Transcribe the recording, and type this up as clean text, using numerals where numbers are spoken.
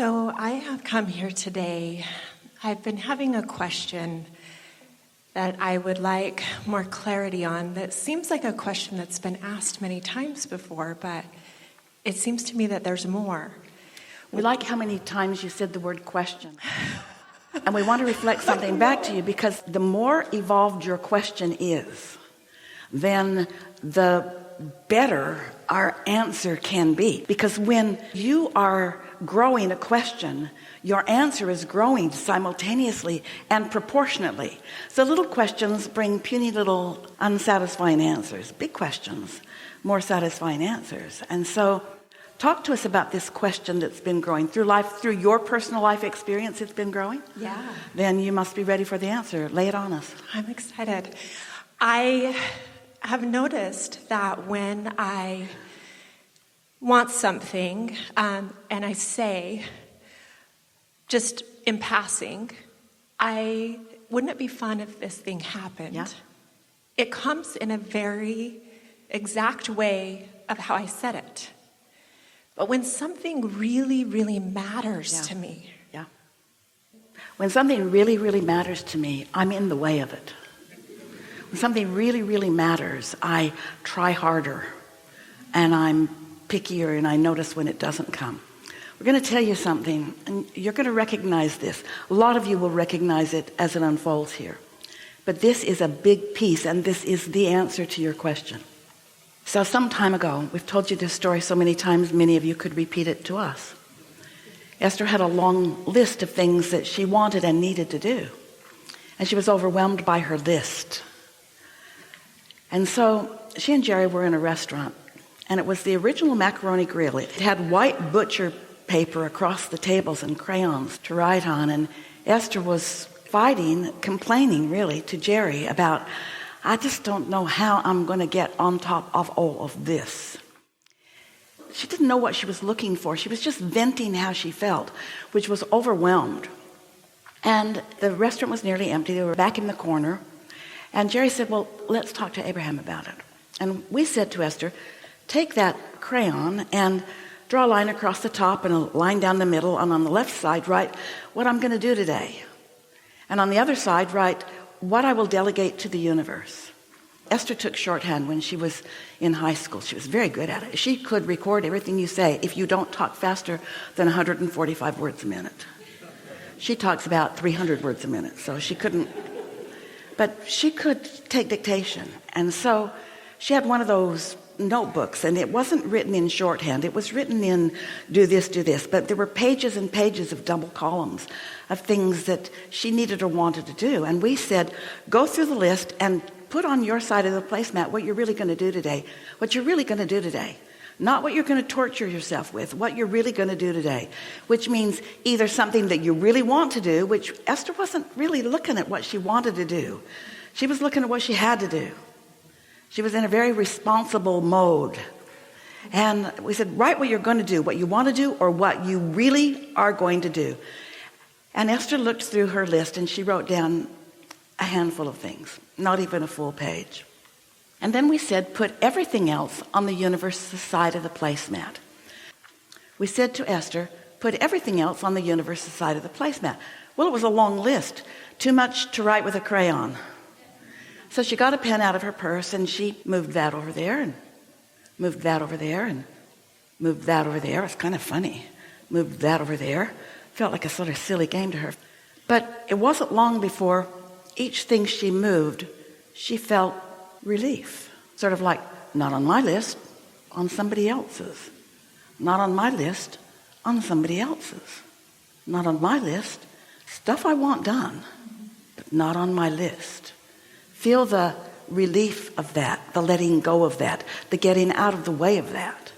So I have come here today. I've been having a question that I would like more clarity on that seems like a question that's been asked many times before, but it seems to me that there's more. We like how many times you said the word question. And we want to reflect something back to you, because the more evolved your question is, then the better our answer can be. Because when you are growing a question, your answer is growing simultaneously and proportionately. So little questions bring puny little unsatisfying answers. Big questions, more satisfying answers. And so talk to us about this question that's been growing through life, through your personal life experience. It's been growing. Yeah. Then you must be ready for the answer. Lay it on us. I'm excited. I have noticed that when I want something and I say, just in passing, wouldn't it be fun if this thing happened? Yeah. It comes in a very exact way of how I said it. But when something really, really matters to me. Yeah. When something really, really matters to me, I'm in the way of it. When something really, really matters, I try harder, and I'm pickier, and I notice when it doesn't come. We're going to tell you something, and you're going to recognize this. A lot of you will recognize it as it unfolds here. But this is a big piece, and this is the answer to your question. So some time ago, we've told you this story so many times, many of you could repeat it to us. Esther had a long list of things that she wanted and needed to do. And she was overwhelmed by her list. And so she and Jerry were in a restaurant. And it was the original macaroni grill. It had white butcher paper across the tables and crayons to write on. And Esther was fighting, complaining really to Jerry about, I just don't know how I'm going to get on top of all of this. She didn't know what she was looking for. She was just venting how she felt, which was overwhelmed. And the restaurant was nearly empty. They were back in the corner. And Jerry said, well, let's talk to Abraham about it. And we said to Esther, take that crayon and draw a line across the top and a line down the middle. And on the left side, write what I'm going to do today. And on the other side, write what I will delegate to the universe. Esther took shorthand when she was in high school. She was very good at it. She could record everything you say if you don't talk faster than 145 words a minute. She talks about 300 words a minute, so she couldn't. But she could take dictation. And so she had one of those notebooks, and it wasn't written in shorthand. It was written in do this, but there were pages and pages of double columns of things that she needed or wanted to do. And we said, go through the list and put on your side of the placemat what you're really going to do today. What you're really going to do today. Not what you're going to torture yourself with, what you're really going to do today. Which means either something that you really want to do, which Esther wasn't really looking at what she wanted to do. She was looking at what she had to do. She was in a very responsible mode. And we said, write what you're going to do, what you want to do, or what you really are going to do. And Esther looked through her list and she wrote down a handful of things, not even a full page. And then we said, put everything else on the universe's side of the placemat. We said to Esther, put everything else on the universe's side of the placemat. Well, it was a long list, too much to write with a crayon. So she got a pen out of her purse and she moved that over there and moved that over there and moved that over there. It's kind of funny. Moved that over there. Felt like a sort of silly game to her. But it wasn't long before each thing she moved, she felt relief. Sort of like, not on my list, on somebody else's. Not on my list, on somebody else's. Not on my list, stuff I want done, but not on my list. Feel the relief of that, the letting go of that, the getting out of the way of that.